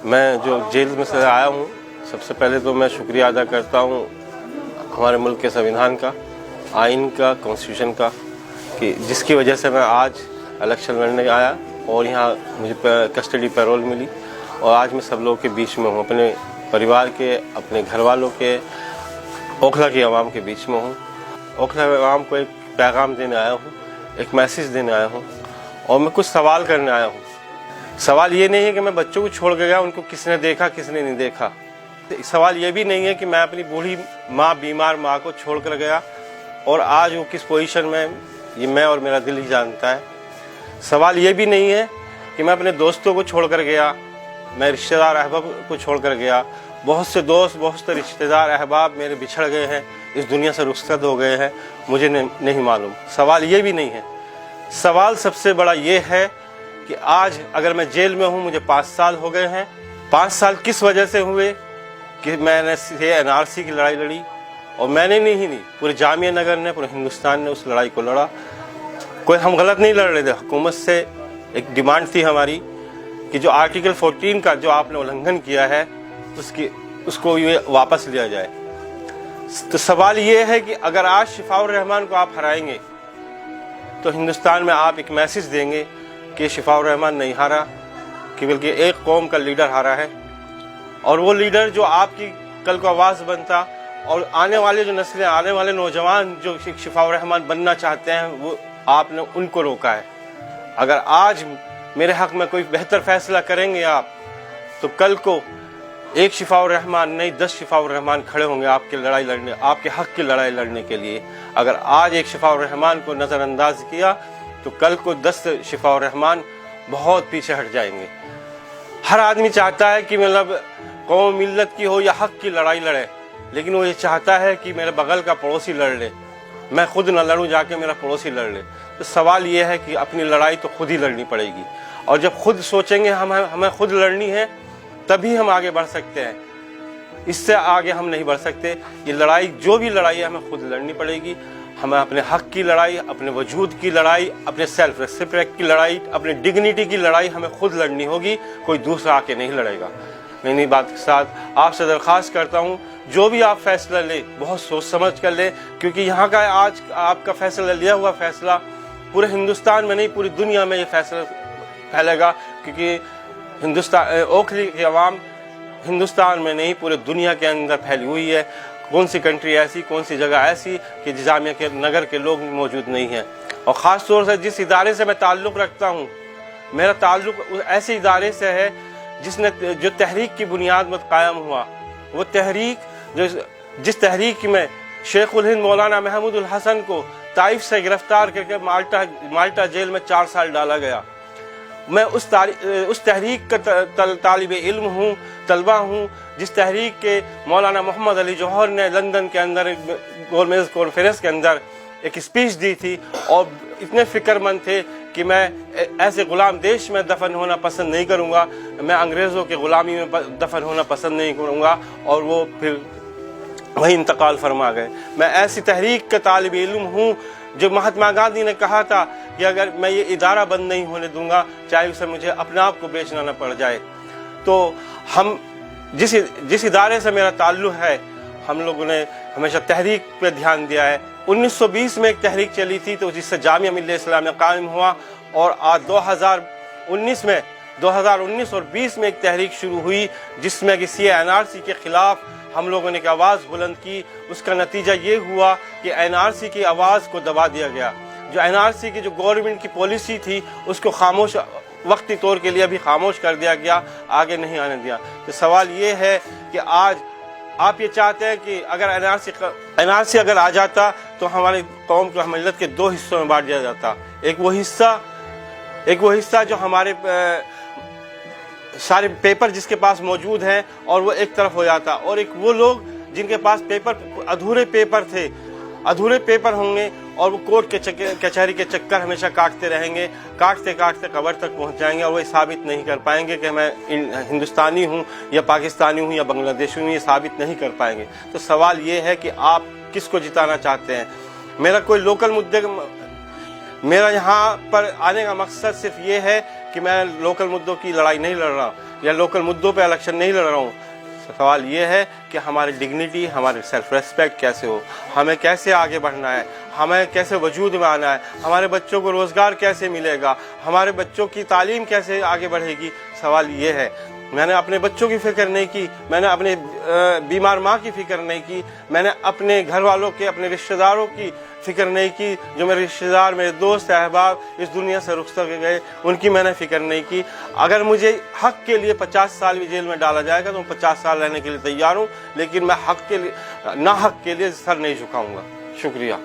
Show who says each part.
Speaker 1: मैं जो जेल में से आया हूँ, सबसे पहले तो मैं शुक्रिया अदा करता हूँ हमारे मुल्क के संविधान का, आइन का, कॉन्स्टिट्यूशन का, कि जिसकी वजह से मैं आज इलेक्शन लड़ने आया और यहाँ मुझे कस्टडी पैरोल मिली और आज मैं सब लोगों के बीच में हूँ, अपने परिवार के, अपने घर वालों के, ओखला की आवाम के बीच में हूँ। ओखला की आवाम को एक पैगाम देने आया हूँ, एक मैसेज देने आया हूँ और मैं कुछ सवाल करने आया हूँ। सवाल ये नहीं है कि मैं बच्चों को छोड़ के गया, उनको किसने देखा किसने नहीं देखा। सवाल ये भी नहीं है कि मैं अपनी बूढ़ी माँ, बीमार माँ को छोड़ कर गया और आज वो किस पोजीशन में, ये मैं और मेरा दिल ही जानता है। सवाल ये भी नहीं है कि मैं अपने दोस्तों को छोड़ कर गया, मैं रिश्तेदार अहबाब को छोड़ कर गया। बहुत से दोस्त, बहुत से रिश्तेदार अहबाब मेरे बिछड़ गए हैं, इस दुनिया से रुखसत हो गए हैं, मुझे नहीं मालूम। सवाल ये भी नहीं है। सवाल सबसे बड़ा ये है कि आज अगर मैं जेल में हूँ, मुझे 5 साल हो गए हैं। 5 साल किस वजह से हुए कि मैंने NRC की लड़ाई लड़ी, और मैंने नहीं, पूरे जामिया नगर ने, पूरे हिंदुस्तान ने उस लड़ाई को लड़ा। कोई हम गलत नहीं लड़ रहे थे। हुकूमत से एक डिमांड थी हमारी कि जो आर्टिकल 14 का जो आपने उल्लंघन किया है उसको ये वापस लिया जाए। तो सवाल ये है कि अगर आज शिफाउर रहमान को आप हराएंगे तो हिंदुस्तान में आप एक मैसेज देंगे कि शिफाउर रहमान नहीं हारा, कि बल्कि एक कौम का लीडर हारा है, और वो लीडर जो आपकी कल को आवाज़ बनता और आने वाले जो नस्लें, आने वाले नौजवान जो शिफाउर रहमान बनना चाहते हैं, वो आपने उनको रोका है। अगर आज मेरे हक में कोई बेहतर फैसला करेंगे आप, तो कल को एक शिफाउर रहमान नहीं 10 शिफाउर रहमान खड़े होंगे आपकी लड़ाई लड़ने, आपके हक की लड़ाई लड़ने के लिए। अगर आज एक शिफाउर रहमान को नज़रअंदाज किया तो कल को 10 शिफाउर रहमान बहुत पीछे हट जाएंगे। हर आदमी चाहता है कि मतलब कौम मिल्लत की हो या हक की लड़ाई लड़े, लेकिन वो ये चाहता है कि मेरे बगल का पड़ोसी लड़ ले, मैं खुद न लड़ूं, जाके मेरा पड़ोसी लड़ ले। तो सवाल ये है कि अपनी लड़ाई तो खुद ही लड़नी पड़ेगी, और जब खुद सोचेंगे हमें खुद लड़नी है, तभी हम आगे बढ़ सकते हैं। इससे आगे हम नहीं बढ़ सकते। ये लड़ाई, जो भी लड़ाई है, हमें खुद लड़नी पड़ेगी। हमें अपने हक की लड़ाई, अपने वजूद की लड़ाई, अपने सेल्फ रेस्पेक्ट की लड़ाई, अपने डिग्निटी की लड़ाई हमें खुद लड़नी होगी, कोई दूसरा आके नहीं लड़ेगा। मैं इन्हीं बात के साथ आपसे दरख्वास्त करता हूँ, जो भी आप फैसला ले बहुत सोच समझ कर ले, क्योंकि यहाँ का आज आपका फैसला, लिया हुआ फैसला पूरे हिंदुस्तान में नहीं, पूरी दुनिया में ये फैसला फैलेगा, क्योंकि ओखली की आवाम हिंदुस्तान में नहीं पूरे दुनिया के अंदर फैली हुई है। कौन सी कंट्री ऐसी, कौन सी जगह ऐसी कि जामिया के नगर के लोग मौजूद नहीं हैं। और ख़ास तौर से जिस इदारे से मैं ताल्लुक़ रखता हूँ, मेरा ताल्लुक़ ऐसे इदारे से है जो तहरीक की बुनियाद पर कायम हुआ। वो तहरीक जिस तहरीक में शेखुल हिंद मौलाना महमूदुल हसन को ताइफ से गिरफ्तार करके माल्टा जेल में 4 साल डाला गया। मैं उस तहरीक का तालिब इल्म हूँ, तलबा हूँ, जिस तहरीक के मौलाना मोहम्मद अली जौहर ने लंदन के अंदर गोलमेज कॉन्फ्रेंस के अंदर एक स्पीच दी थी, और इतने फिक्रमंद थे कि मैं ऐसे ग़ुलाम देश में दफन होना पसंद नहीं करूँगा, मैं अंग्रेज़ों की ग़ुलामी में दफन होना पसंद नहीं करूँगा, और वो फिर वही इंतकाल फरमा गए। मैं ऐसी तहरीक का तालिब इल्म हूँ जो महात्मा गांधी ने कहा था कि अगर मैं ये इदारा बंद नहीं होने दूंगा, चाहे उसे मुझे अपने आप को बेचना न पड़ जाए। तो हम जिस इदारे से मेरा ताल्लुक़ है, हम लोगों ने हमेशा तहरीक पे ध्यान दिया है। 1920 में एक तहरीक चली थी, तो जिससे जामिया मिल्लत इस्लामिया कायम हुआ, और आज 2019 और 20 में एक तहरीक शुरू हुई, जिसमें कि NRC के ख़िलाफ़ हम लोगों ने आवाज़ बुलंद की। उसका नतीजा ये हुआ कि NRC की आवाज़ को दबा दिया गया। जो NRC की जो गवर्नमेंट की पॉलिसी थी, उसको खामोश, वक्ती तौर के लिए भी खामोश कर दिया गया, आगे नहीं आने दिया। तो सवाल ये है कि आज आप ये चाहते हैं कि अगर NRC अगर आ जाता तो हमारी कौम को, मिल्लत के 2 हिस्सों में बांट दिया जाता। एक वो हिस्सा जो हमारे सारे पेपर जिसके पास मौजूद हैं, और वो एक तरफ हो जाता, और एक वो लोग जिनके पास पेपर अधूरे पेपर होंगे, और वो कोर्ट के कचहरी के चक्कर हमेशा काटते रहेंगे, काटते कब्र तक पहुंच जाएंगे, और वो साबित नहीं कर पाएंगे कि मैं हिंदुस्तानी हूं या पाकिस्तानी हूं या बांग्लादेशी हूं, ये साबित नहीं कर पाएंगे। तो सवाल ये है कि आप किसको जिताना चाहते हैं। मेरा कोई लोकल मुद्दे, मेरा यहाँ पर आने का मकसद सिर्फ ये है कि मैं लोकल मुद्दों की लड़ाई नहीं लड़ रहा। या लोकल मुद्दों पे इलेक्शन नहीं लड़ रहा हूँ। सवाल ये है कि हमारी डिग्निटी, हमारी सेल्फ रेस्पेक्ट कैसे हो, हमें कैसे आगे बढ़ना है, हमें कैसे वजूद में आना है, हमारे बच्चों को रोज़गार कैसे मिलेगा, हमारे बच्चों की तालीम कैसे आगे बढ़ेगी। सवाल ये है। मैंने अपने बच्चों की फ़िक्र नहीं की, मैंने अपने बीमार माँ की फ़िक्र नहीं की, मैंने अपने घर वालों के, अपने रिश्तेदारों की फ़िक्र नहीं की। जो मेरे रिश्तेदार, मेरे दोस्त अहबाब इस दुनिया से रुखसत हो गए, उनकी मैंने फ़िक्र नहीं की। अगर मुझे हक़ के लिए 50 साल भी जेल में डाला जाएगा तो मैं 50 साल रहने के लिए तैयार हूँ, लेकिन मैं हक़ के लिए, ना हक़ के लिए सर नहीं झुकाऊँगा। शुक्रिया।